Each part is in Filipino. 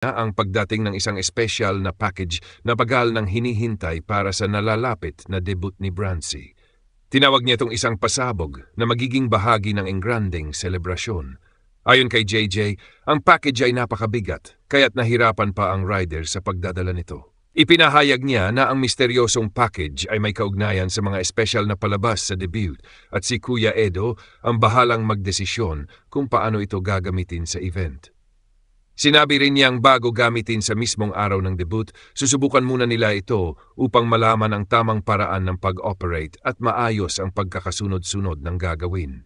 ang pagdating ng isang espesyal na package na bagal ng hinihintay para sa nalalapit na debut ni Brancy. Tinawag niya itong isang pasabog na magiging bahagi ng engranding selebrasyon. Ayon kay JJ, ang package ay napakabigat, kaya't nahirapan pa ang rider sa pagdadala nito. Ipinahayag niya na ang misteryosong package ay may kaugnayan sa mga espesyal na palabas sa debut at si Kuya Edo ang bahalang magdesisyon kung paano ito gagamitin sa event. Sinabi rin niyang bago gamitin sa mismong araw ng debut, susubukan muna nila ito upang malaman ang tamang paraan ng pag-operate at maayos ang pagkakasunod-sunod ng gagawin.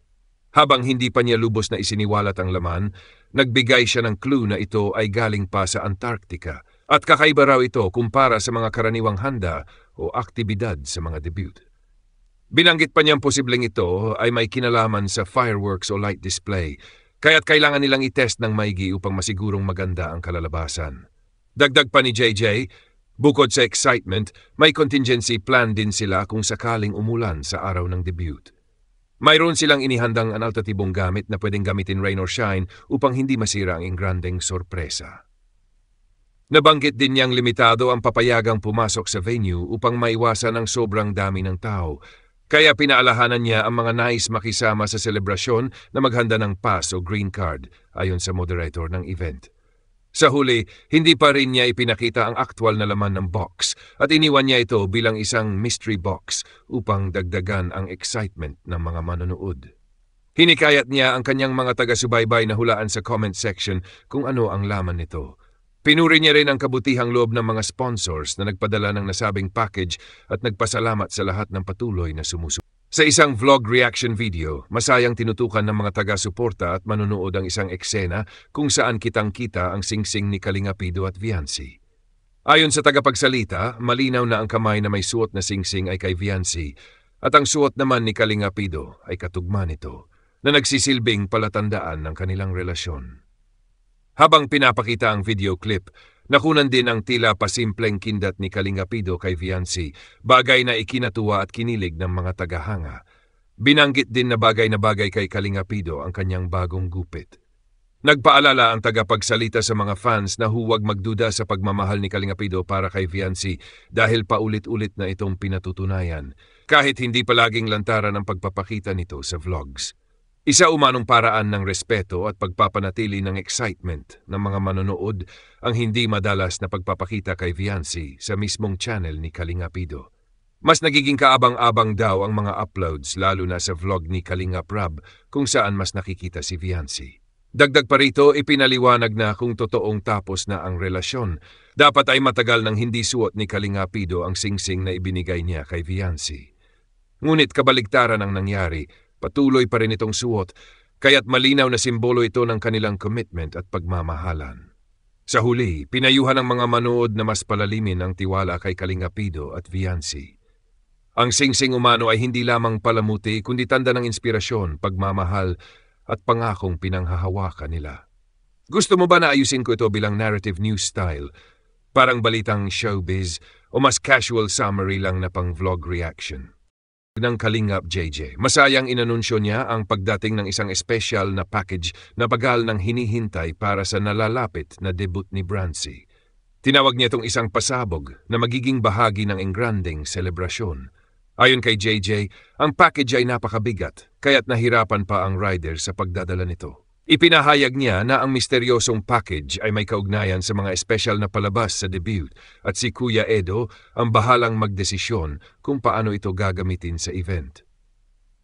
Habang hindi pa niya lubos na isiniwalat ang laman, nagbigay siya ng clue na ito ay galing pa sa Antarctica at kakaiba raw ito kumpara sa mga karaniwang handa o aktibidad sa mga debut. Binanggit pa niyang posibleng ito ay may kinalaman sa fireworks o light display, kaya't kailangan nilang itest ng maigi upang masigurong maganda ang kalalabasan. Dagdag pa ni JJ, bukod sa excitement, may contingency plan din sila kung sakaling umulan sa araw ng debut. Mayroon silang inihandang analtatibong gamit na pwedeng gamitin rain or shine upang hindi masira ang engrandeng sorpresa. Nabanggit din niyang limitado ang papayagang pumasok sa venue upang maiwasan ang sobrang dami ng tao, kaya pinaalahanan niya ang mga nais makisama sa selebrasyon na maghanda ng pass o green card ayon sa moderator ng event. Sa huli, hindi pa rin niya ipinakita ang aktwal na laman ng box at iniwan niya ito bilang isang mystery box upang dagdagan ang excitement ng mga manonood. Hinikayat niya ang kanyang mga taga-subaybay na hulaan sa comment section kung ano ang laman nito. Pinuri niya rin ang kabutihang loob ng mga sponsors na nagpadala ng nasabing package at nagpasalamat sa lahat ng patuloy na sumusunod. Sa isang vlog reaction video, masayang tinutukan ng mga taga-suporta at manonood ang isang eksena kung saan kitang-kita ang singsing ni Kalinga Pido at Viancy. Ayon sa tagapagsalita, malinaw na ang kamay na may suot na singsing ay kay Viancy at ang suot naman ni Kalinga Pido ay katugma nito na nagsisilbing palatandaan ng kanilang relasyon. Habang pinapakita ang video clip, nakunan din ang tila pasimpleng kindat ni Kalinga Pido kay Viancy, bagay na ikinatuwa at kinilig ng mga tagahanga. Binanggit din na bagay kay Kalinga Pido ang kanyang bagong gupit. Nagpaalala ang tagapagsalita sa mga fans na huwag magduda sa pagmamahal ni Kalinga Pido para kay Viancy dahil paulit-ulit na itong pinatutunayan, kahit hindi palaging lantaran ang pagpapakita nito sa vlogs. Isa umanong paraan ng respeto at pagpapanatili ng excitement ng mga manonood ang hindi madalas na pagpapakita kay Viancy sa mismong channel ni Kalinga Pido. Mas nagiging kaabang-abang daw ang mga uploads lalo na sa vlog ni Kalinga Prab kung saan mas nakikita si Viancy. Dagdag pa rito, ipinaliwanag na kung totoong tapos na ang relasyon, dapat ay matagal nang hindi suot ni Kalinga Pido ang singsing na ibinigay niya kay Viancy. Ngunit kabaligtaran ang nangyari, patuloy pa rin itong suot, kaya't malinaw na simbolo ito ng kanilang commitment at pagmamahalan. Sa huli, pinayuhan ng mga manood na mas palalimin ang tiwala kay Kalinga Pido at Viancy. Ang singsing umano ay hindi lamang palamuti kundi tanda ng inspirasyon, pagmamahal at pangakong pinanghahawakan nila. Gusto mo ba na ayusin ko ito bilang narrative news style, parang balitang showbiz o mas casual summary lang na pang vlog reaction? Ng Kalingap JJ, masayang inanunsyo niya ang pagdating ng isang espesyal na package na bagal ng hinihintay para sa nalalapit na debut ni Brancy. Tinawag niya itong isang pasabog na magiging bahagi ng engranding selebrasyon. Ayon kay JJ, ang package ay napakabigat, kaya't nahirapan pa ang rider sa pagdadala nito. Ipinahayag niya na ang misteryosong package ay may kaugnayan sa mga espesyal na palabas sa debut at si Kuya Edo ang bahalang magdesisyon kung paano ito gagamitin sa event.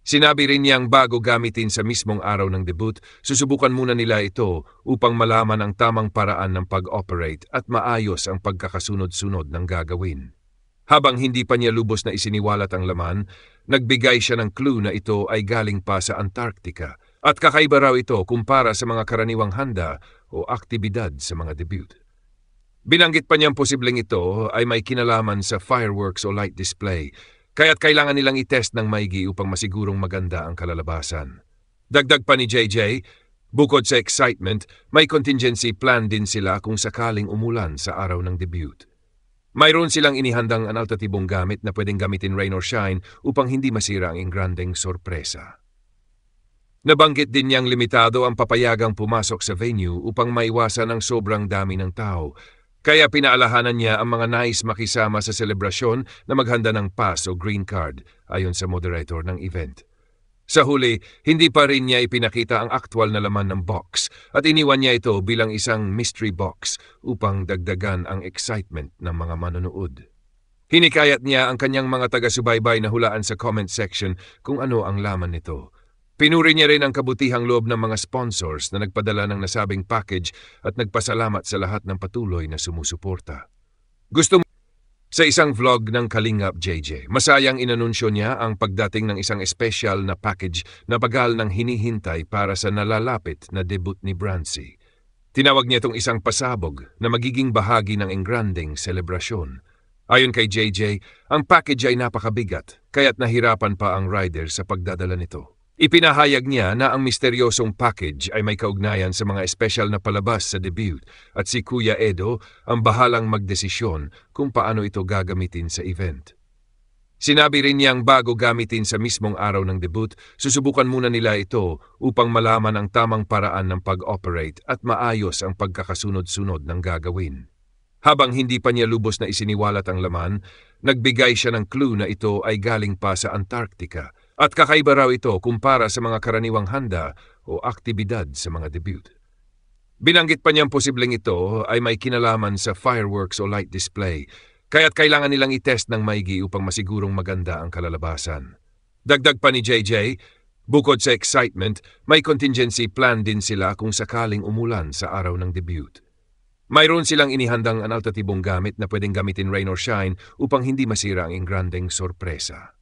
Sinabi rin niyang bago gamitin sa mismong araw ng debut, susubukan muna nila ito upang malaman ang tamang paraan ng pag-operate at maayos ang pagkakasunod-sunod ng gagawin. Habang hindi pa niya lubos na isiniwalat ang laman, nagbigay siya ng clue na ito ay galing pa sa Antarctica at kakaiba raw ito kumpara sa mga karaniwang handa o aktibidad sa mga debut. Binanggit pa niyang posibleng ito ay may kinalaman sa fireworks o light display, kaya't kailangan nilang itest ng maigi upang masigurong maganda ang kalalabasan. Dagdag pa ni JJ, bukod sa excitement, may contingency plan din sila kung sakaling umulan sa araw ng debut. Mayroon silang inihandang analtatibong gamit na pwedeng gamitin rain or shine upang hindi masira ang engrandeng sorpresa. Nabanggit din niyang limitado ang papayagang pumasok sa venue upang maiwasan ang sobrang dami ng tao, kaya pinaalahanan niya ang mga nais makisama sa selebrasyon na maghanda ng pass o green card ayon sa moderator ng event. Sa huli, hindi pa rin niya ipinakita ang aktwal na laman ng box at iniwan niya ito bilang isang mystery box upang dagdagan ang excitement ng mga manonood. Hinikayat niya ang kanyang mga taga-subaybay na hulaan sa comment section kung ano ang laman nito. Pinuri niya rin ang kabutihang loob ng mga sponsors na nagpadala ng nasabing package at nagpasalamat sa lahat ng patuloy na sumusuporta. Sa isang vlog ng Kalingap JJ, masayang inanunsyo niya ang pagdating ng isang espesyal na package na bagal ng hinihintay para sa nalalapit na debut ni Brancy. Tinawag niya itong isang pasabog na magiging bahagi ng engranding selebrasyon. Ayon kay JJ, ang package ay napakabigat, kaya't nahirapan pa ang rider sa pagdadala nito. Ipinahayag niya na ang misteryosong package ay may kaugnayan sa mga espesyal na palabas sa debut at si Kuya Edo ang bahalang magdesisyon kung paano ito gagamitin sa event. Sinabi rin niyang bago gamitin sa mismong araw ng debut, susubukan muna nila ito upang malaman ang tamang paraan ng pag-operate at maayos ang pagkakasunod-sunod ng gagawin. Habang hindi pa niya lubos na isiniwalat ang laman, nagbigay siya ng clue na ito ay galing pa sa Antarctica at kakaiba raw ito kumpara sa mga karaniwang handa o aktibidad sa mga debut. Binanggit pa niyang posibleng ito ay may kinalaman sa fireworks o light display, kaya't kailangan nilang itest ng maigi upang masigurong maganda ang kalalabasan. Dagdag pa ni JJ, bukod sa excitement, may contingency plan din sila kung sakaling umulan sa araw ng debut. Mayroon silang inihandang analtatibong gamit na pwedeng gamitin rain or shine upang hindi masira ang engrandeng sorpresa.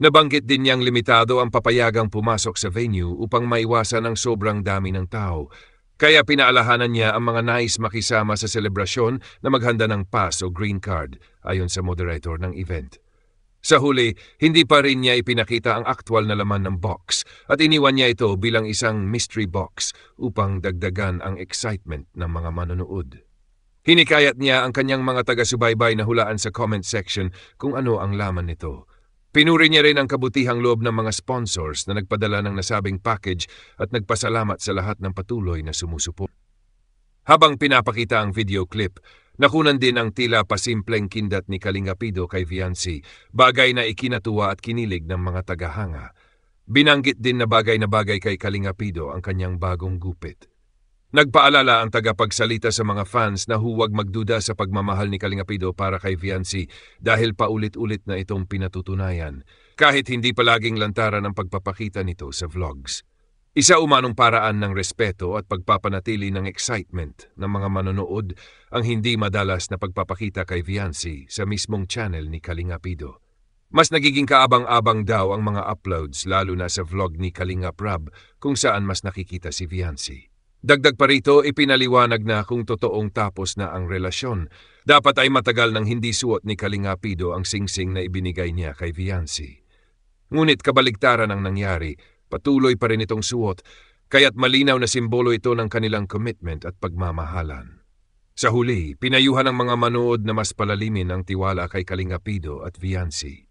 Nabanggit din niyang limitado ang papayagang pumasok sa venue upang maiwasan ang sobrang dami ng tao, kaya pinaalahanan niya ang mga nais makisama sa selebrasyon na maghanda ng pass o green card ayon sa moderator ng event. Sa huli, hindi pa rin niya ipinakita ang aktwal na laman ng box at iniwan niya ito bilang isang mystery box upang dagdagan ang excitement ng mga manonood. Hinikayat niya ang kanyang mga taga-subaybay na hulaan sa comment section kung ano ang laman nito. Pinuri niya rin ang kabutihang loob ng mga sponsors na nagpadala ng nasabing package at nagpasalamat sa lahat ng patuloy na sumusuporta. Habang pinapakita ang video clip, nakunan din ang tila pasimpleng kindat ni Kalingapido kay Viancy, bagay na ikinatuwa at kinilig ng mga tagahanga. Binanggit din na bagay kay Kalingapido ang kanyang bagong gupit. Nagpaalala ang tagapagsalita sa mga fans na huwag magduda sa pagmamahal ni Kalingapido para kay Viancy dahil paulit-ulit na itong pinatutunayan, kahit hindi palaging lantaran ang pagpapakita nito sa vlogs. Isa umanong paraan ng respeto at pagpapanatili ng excitement ng mga manonood ang hindi madalas na pagpapakita kay Viancy sa mismong channel ni Kalingapido. Mas nagiging kaabang-abang daw ang mga uploads lalo na sa vlog ni Kalingap Rab kung saan mas nakikita si Viancy. Dagdag pa rito, ipinaliwanag na kung totoong tapos na ang relasyon, dapat ay matagal nang hindi suot ni Kalingapido ang singsing na ibinigay niya kay Viancy. Ngunit kabaligtaran ang nangyari, patuloy pa rin itong suot, kaya't malinaw na simbolo ito ng kanilang commitment at pagmamahalan. Sa huli, pinayuhan ng mga manood na mas palalimin ang tiwala kay Kalingapido at Viancy.